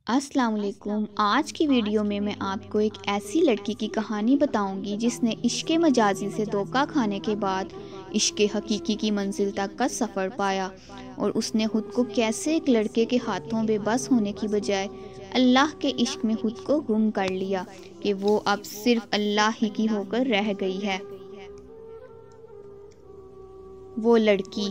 السلام علیکم۔ آج کی ویڈیو میں آپ کو ایک ایسی لڑکی کی کہانی بتاؤں گی جس نے عشق مجازی سے دھوکہ کھانے کے بعد عشق حقیقی کی منزل تک کا سفر پایا، اور اس نے خود کو کیسے ایک لڑکے کے ہاتھوں بے بس ہونے کی بجائے اللہ کے عشق میں خود کو گم کر لیا کہ وہ اب صرف اللہ ہی کی ہو کر رہ گئی ہے۔ وہ لڑکی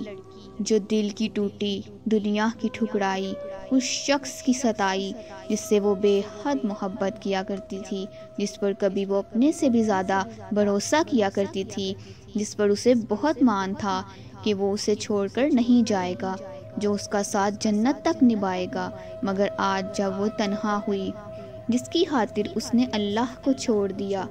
جو دل کی ٹوٹی، دنیا کی ٹھکرائی، اس شخص کی ستائی جس سے وہ بے حد محبت کیا کرتی تھی، جس پر کبھی وہ اپنے سے بھی زیادہ بھروسہ کیا کرتی تھی، جس پر اسے بہت مان تھا کہ وہ اسے چھوڑ کر نہیں جائے گا، جو اس کا ساتھ جنت تک نبھائے گا، مگر آج جب وہ تنہا ہوئی، جس کی خاطر اس نے اللہ کو چھوڑ دیا،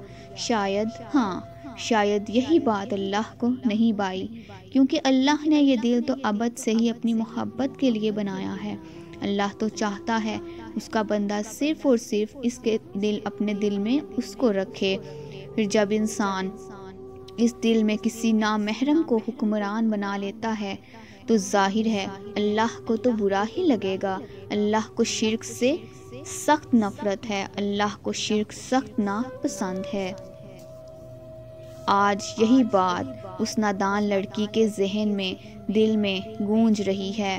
شاید یہی بات اللہ کو نہیں بھائی، کیونکہ اللہ نے یہ دل تو ابد سے ہی اپنی محبت کے لیے بنایا ہے۔ اللہ تو چاہتا ہے اس کا بندہ صرف اور صرف اس کے دل اپنے دل میں اس کو رکھے۔ پھر جب انسان اس دل میں کسی نامحرم کو حکمران بنا لیتا ہے تو ظاہر ہے اللہ کو تو برا ہی لگے گا۔ اللہ کو شرک سے سخت نفرت ہے، اللہ کو شرک سخت ناپسند ہے۔ آج یہی بات اس نادان لڑکی کے ذہن میں، دل میں گونج رہی ہے۔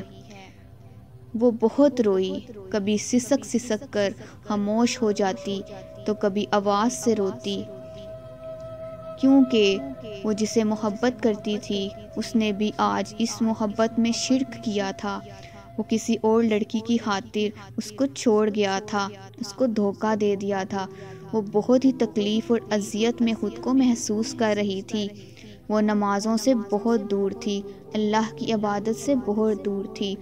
وہ بہت روئی، کبھی سسک سسک کر خاموش ہو جاتی تو کبھی آواز سے روتی، کیونکہ وہ جسے محبت کرتی تھی اس نے بھی آج اس محبت میں شرک کیا تھا۔ وہ کسی اور لڑکی کی خاطر اس کو چھوڑ گیا تھا، اس کو دھوکہ دے دیا تھا۔ وہ بہت ہی تکلیف اور اذیت میں خود کو محسوس کر رہی تھی۔ وہ نمازوں سے بہت دور تھی، اللہ کی عبادت سے بہت دور تھی۔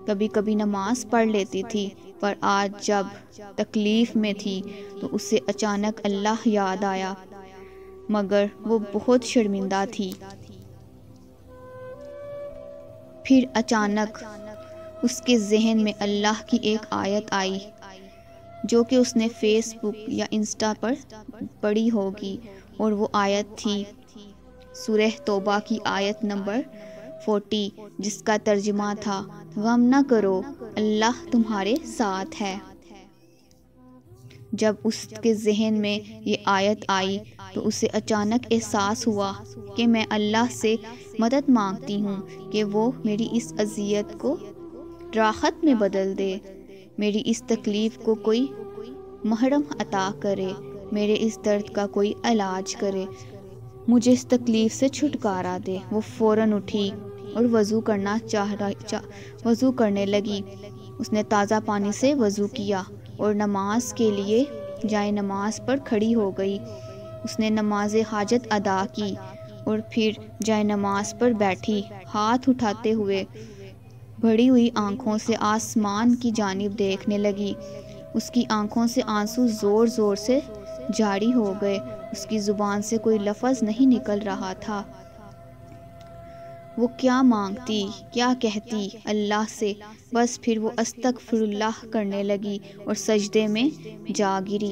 کبھی کبھی نماز پڑھ لیتی تھی، پر آج جب تکلیف میں تھی تو اسے اچانک اللہ یاد آیا، مگر وہ بہت شرمندہ تھی۔ پھر اچانک اس کے ذہن میں اللہ کی ایک آیت آئی جو کہ اس نے فیس بک یا انسٹا پر پڑھی ہوگی، اور وہ آیت تھی سورہ توبہ کی آیت نمبر 40، جس کا ترجمہ تھا غم نہ کرو، اللہ تمہارے ساتھ ہے۔ جب اس کے ذہن میں یہ آیت آئی تو اسے اچانک احساس ہوا کہ میں اللہ سے مدد مانگتی ہوں کہ وہ میری اس اذیت کو راحت میں بدل دے، میری اس تکلیف کو کوئی محرم عطا کرے، میرے اس درد کا کوئی علاج کرے، مجھے اس تکلیف سے چھٹکارا دے۔ وہ فوراً اٹھی اور وضو کرنے لگی۔ اس نے تازہ پانی سے وضو کیا اور نماز کے لیے جائے نماز پر کھڑی ہو گئی۔ اس نے نماز حاجت ادا کی اور پھر جائے نماز پر بیٹھی، ہاتھ اٹھاتے ہوئے بھری ہوئی آنکھوں سے آسمان کی جانب دیکھنے لگی۔ اس کی آنکھوں سے آنسو زور زور سے جاری ہو گئے، اس کی زبان سے کوئی لفظ نہیں نکل رہا تھا۔ وہ کیا مانگتی، کیا کہتی اللہ سے؟ بس پھر وہ استغفر اللہ کرنے لگی اور سجدے میں جا گری۔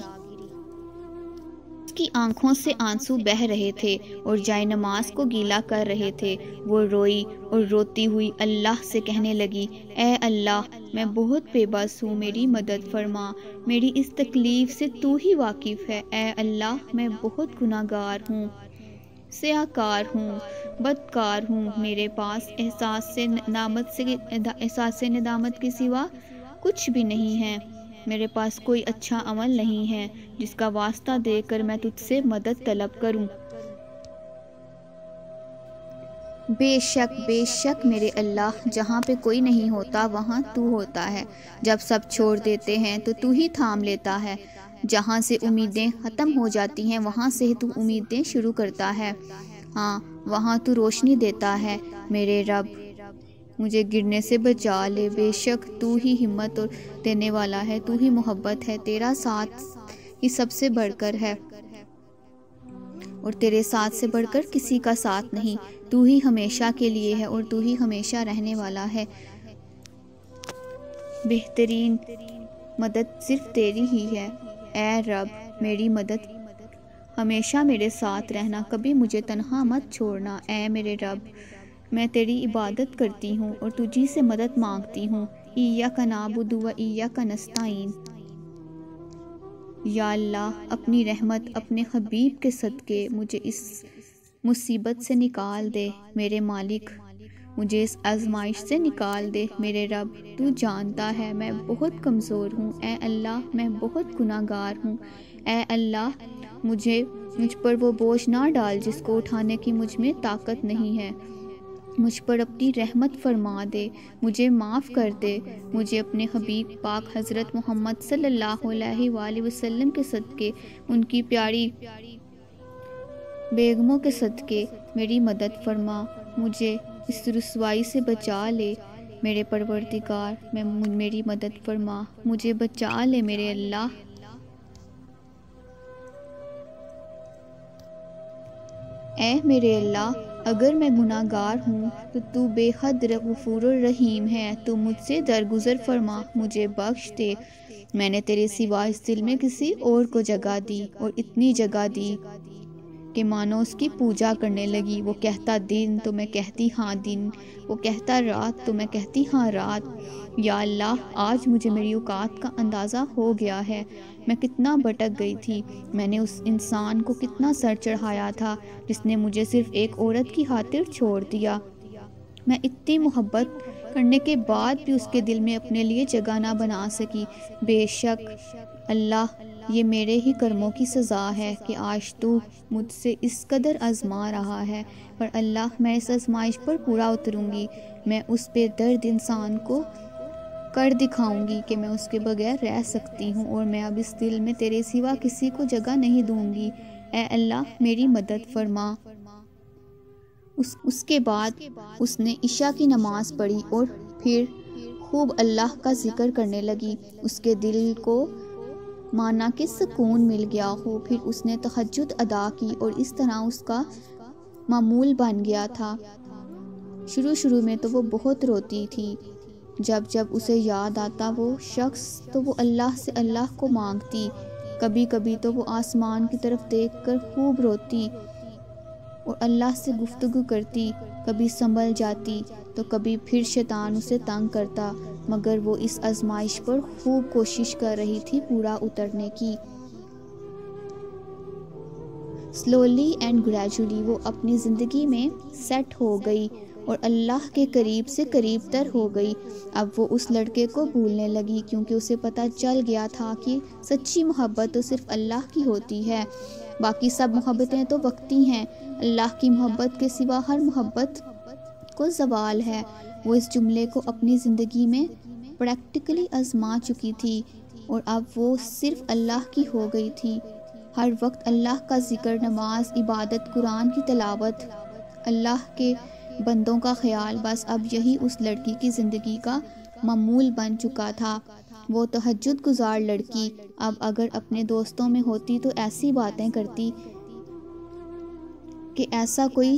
اس کی آنکھوں سے آنسو بہہ رہے تھے اور جائے نماز کو گیلا کر رہے تھے۔ وہ روئی اور روتی ہوئی اللہ سے کہنے لگی، اے اللہ، میں بہت بے بس ہوں، میری مدد فرما، میری اس تکلیف سے تو ہی واقف ہے۔ اے اللہ، میں بہت گناہ گار ہوں، سیاہکار ہوں، بدکار ہوں، میرے پاس احساس ندامت کے سوا کچھ بھی نہیں ہے، میرے پاس کوئی اچھا عمل نہیں ہے جس کا واسطہ دے کر میں تجھ سے مدد طلب کروں۔ بے شک میرے اللہ، جہاں پہ کوئی نہیں ہوتا وہاں تو ہوتا ہے، جب سب چھوڑ دیتے ہیں تو ہی تھام لیتا ہے، جہاں سے امیدیں ختم ہو جاتی ہیں وہاں سے تو امیدیں شروع کرتا ہے، ہاں وہاں تو روشنی دیتا ہے۔ میرے رب، مجھے گرنے سے بچا لے، بے شک تو ہی ہمت اور دینے والا ہے، تو ہی محبت ہے، تیرا ساتھ ہی سب سے بڑھ کر ہے اور تیرے ساتھ سے بڑھ کر کسی کا ساتھ نہیں، تو ہی ہمیشہ کے لیے ہے اور تو ہی ہمیشہ رہنے والا ہے۔ بہترین مدد صرف تیری ہی ہے، اے رب میری مدد ہمیشہ میرے ساتھ رہنا، کبھی مجھے تنہا مت چھوڑنا۔ اے میرے رب، میں تیری عبادت کرتی ہوں اور تجھی سے مدد مانگتی ہوں۔ ایاک نعبد و ایاک نستعین۔ یا اللہ اپنی رحمت اپنے حبیب کے صدقے مجھے اس مصیبت سے نکال دے میرے مالک، مجھے اس آزمائش سے نکال دے میرے رب۔ تو جانتا ہے میں بہت کمزور ہوں، اے اللہ میں بہت گناہ گار ہوں۔ اے اللہ مجھ پر وہ بوجھ نہ ڈال جس کو اٹھانے کی مجھ میں طاقت نہیں ہے۔ مجھ پر اپنی رحمت فرما دے، مجھے معاف کر دے، مجھے اپنے حبیب پاک حضرت محمد صلی اللہ علیہ وآلہ وسلم کے صدقے، ان کی پیاری بیگموں کے صدقے میری مدد فرما، مجھے اس رسوائی سے بچا لے میرے پروردگار، میری مدد فرما، مجھے بچا لے میرے اللہ۔ اے میرے اللہ اگر میں گناہ گار ہوں تو تو بے حد غفور الرحیم ہے، تو مجھ سے درگزر فرما، مجھے بخش دے۔ میں نے تیرے سوا اس دل میں کسی اور کو جگہ دی، اور اتنی جگہ دی کہ مانو اس کی پوجا کرنے لگی۔ وہ کہتا دن تو میں کہتی ہاں دن، وہ کہتا رات تو میں کہتی ہاں رات۔ یا اللہ آج مجھے میری اوقات کا اندازہ ہو گیا ہے، میں کتنا بھٹک گئی تھی، میں نے اس انسان کو کتنا سر چڑھایا تھا جس نے مجھے صرف ایک عورت کی خاطر چھوڑ دیا۔ میں اتنی محبت کرنے کے بعد بھی اس کے دل میں اپنے لیے جگہ نہ بنا سکی۔ بے شک اللہ یہ میرے ہی کرموں کی سزا ہے کہ آج تو مجھ سے اس قدر آزما رہا ہے، پر اللہ میں اس آزمائش پر پورا اتروں گی۔ میں اس بے درد انسان کو کر دکھاؤں گی کہ میں اس کے بغیر رہ سکتی ہوں، اور میں اب اس دل میں تیرے سوا کسی کو جگہ نہیں دوں گی۔ اے اللہ میری مدد فرما۔ اس کے بعد اس نے عشاء کی نماز پڑھی اور پھر خوب اللہ کا ذکر کرنے لگی۔ اس کے دل کو مانا کہ سکون مل گیا ہو۔ پھر اس نے تہجد ادا کی اور اس طرح اس کا معمول بن گیا تھا۔ شروع میں تو وہ بہت روتی تھی، جب اسے یاد آتا وہ شخص تو وہ اللہ سے اللہ کو مانگتی، کبھی کبھی تو وہ آسمان کی طرف دیکھ کر خوب روتی اور اللہ سے گفتگو کرتی، کبھی سنبھل جاتی تو کبھی پھر شیطان اسے تنگ کرتا، مگر وہ اس آزمائش پر خوب کوشش کر رہی تھی پورا اترنے کی۔ سلولی اینڈ گریجولی وہ اپنی زندگی میں سیٹ ہو گئی اور اللہ کے قریب سے قریب تر ہو گئی۔ اب وہ اس لڑکے کو بھولنے لگی، کیونکہ اسے پتہ چل گیا تھا کہ سچی محبت تو صرف اللہ کی ہوتی ہے، باقی سب محبتیں تو وقتی ہیں، اللہ کی محبت کے سوا ہر محبت کو زوال ہے۔ وہ اس جملے کو اپنی زندگی میں پریکٹیکلی آزما چکی تھی، اور اب وہ صرف اللہ کی ہو گئی تھی۔ ہر وقت اللہ کا ذکر، نماز، عبادت، قرآن کی تلاوت، اللہ کے بندوں کا خیال، بس اب یہی اس لڑکی کی زندگی کا معمول بن چکا تھا۔ وہ تہجد گزار لڑکی اب اگر اپنے دوستوں میں ہوتی تو ایسی باتیں کرتی کہ ایسا کوئی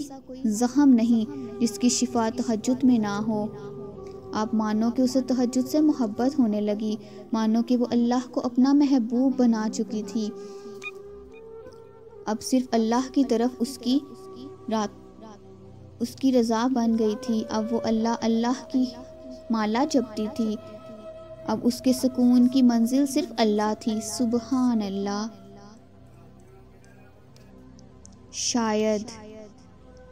زخم نہیں جس کی شفا تہجد میں نہ ہو۔ اب مانو کہ اسے تہجد سے محبت ہونے لگی، مانو کہ وہ اللہ کو اپنا محبوب بنا چکی تھی۔ اب صرف اللہ کی طرف اس کی رضا بن گئی تھی۔ اب وہ اللہ کی مالا جپتی تھی۔ اب اس کے سکون کی منزل صرف اللہ تھی۔ سبحان اللہ۔ شاید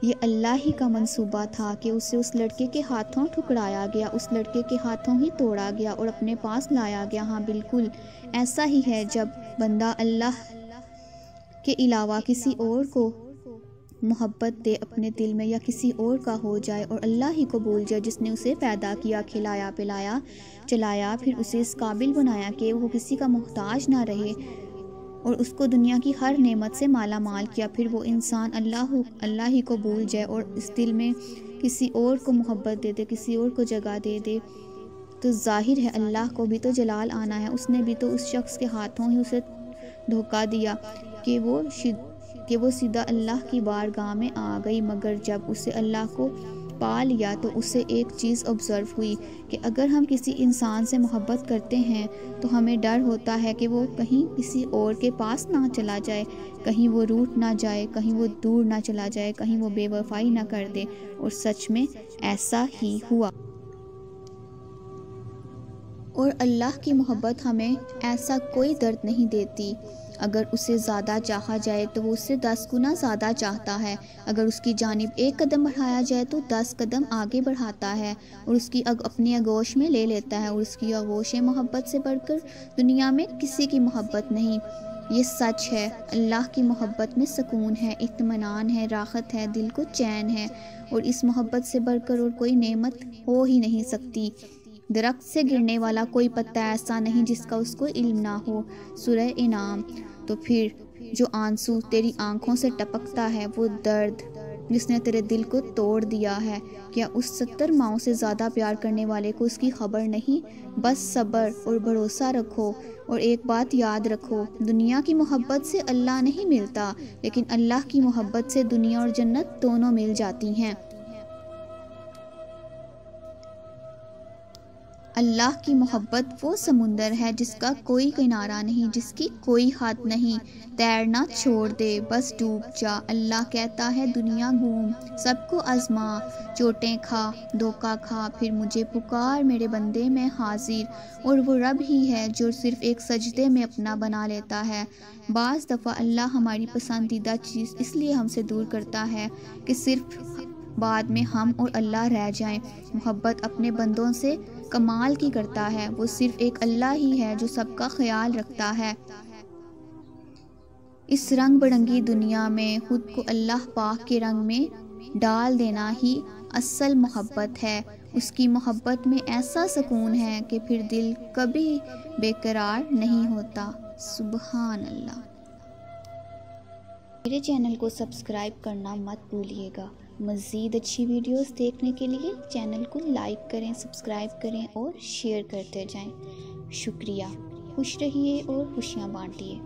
یہ اللہ ہی کا منصوبہ تھا کہ اسے اس لڑکے کے ہاتھوں ٹھکرایا گیا، اس لڑکے کے ہاتھوں ہی توڑا گیا اور اپنے پاس لایا گیا۔ ہاں بالکل ایسا ہی ہے، جب بندہ اللہ کے علاوہ کسی اور کو محبت دے اپنے دل میں، یا کسی اور کا ہو جائے اور اللہ ہی کو بھول جائے جس نے اسے پیدا کیا، کھلایا پلایا چلایا، پھر اسے اس قابل بنایا کہ وہ کسی کا محتاج نہ رہے، اور اس کو دنیا کی ہر نعمت سے مالا مال کیا، پھر وہ انسان اللہ ہی کو بھول جائے اور اس دل میں کسی اور کو محبت دے دے، کسی اور کو جگہ دے دے، تو ظاہر ہے اللہ کو بھی تو جلال آنا ہے۔ اس نے بھی تو اس شخص کے ہاتھوں ہی اسے دھوکہ دیا کہ وہ سیدھا اللہ کی بارگاہ میں آ گئی، مگر جب اسے اللہ کو پا لیا تو اسے ایک چیز آبزرو ہوئی کہ اگر ہم کسی انسان سے محبت کرتے ہیں تو ہمیں ڈر ہوتا ہے کہ وہ کہیں کسی اور کے پاس نہ چلا جائے، کہیں وہ روٹھ نہ جائے، کہیں وہ دور نہ چلا جائے، کہیں وہ بے وفائی نہ کر دے، اور سچ میں ایسا ہی ہوا۔ اور اللہ کی محبت ہمیں ایسا کوئی درد نہیں دیتی۔ اگر اسے زیادہ چاہا جائے تو وہ اس سے 10 گنا زیادہ چاہتا ہے، اگر اس کی جانب 1 قدم بڑھایا جائے تو 10 قدم آگے بڑھاتا ہے، اور اس کی اپنی آغوش میں لے لیتا ہے، اور اس کی آغوش محبت سے بڑھ کر دنیا میں کسی کی محبت نہیں۔ یہ سچ ہے، اللہ کی محبت میں سکون ہے، اطمینان ہے، راحت ہے، دل کو چین ہے، اور اس محبت سے بڑھ کر اور کوئی نعمت ہو ہی نہیں سکتی۔ درخت سے گرنے والا کوئی پتا ایسا نہیں جس کا اس کو علم نہ ہو۔ سورہ انعام۔ تو پھر جو آنسو تیری آنکھوں سے ٹپکتا ہے، وہ درد جس نے تیرے دل کو توڑ دیا ہے، کیا اس 70 ماؤں سے زیادہ پیار کرنے والے کو اس کی خبر نہیں؟ بس صبر اور بھروسہ رکھو، اور ایک بات یاد رکھو، دنیا کی محبت سے اللہ نہیں ملتا، لیکن اللہ کی محبت سے دنیا اور جنت دونوں مل جاتی ہیں۔ اللہ کی محبت وہ سمندر ہے جس کا کوئی کنارہ نہیں، جس کی کوئی حد نہیں، تیرنا چھوڑ دے، بس ڈوب جا۔ اللہ کہتا ہے دنیا گھوم، سب کو آزما، چوٹیں کھا، دھوکا کھا، پھر مجھے پکار میرے بندے میں حاضر۔ اور وہ رب ہی ہے جو صرف ایک سجدے میں اپنا بنا لیتا ہے۔ بعض دفعہ اللہ ہماری پسندیدہ چیز اس لیے ہم سے دور کرتا ہے کہ صرف بعد میں ہم اور اللہ رہ جائیں۔ محبت اپنے بندوں سے کمال کی کرتا ہے، وہ صرف ایک اللہ ہی ہے جو سب کا خیال رکھتا ہے۔ اس رنگ برنگی دنیا میں خود کو اللہ پاک کے رنگ میں ڈال دینا ہی اصل محبت ہے۔ اس کی محبت میں ایسا سکون ہے کہ پھر دل کبھی بے قرار نہیں ہوتا۔ سبحان اللہ۔ میرے چینل کو سبسکرائب کرنا مت بھولیے گا۔ مزید اچھی ویڈیوز دیکھنے کے لیے چینل کو لائک کریں، سبسکرائب کریں اور شیئر کرتے جائیں۔ شکریہ۔ خوش رہیے اور خوشیاں بانٹیے۔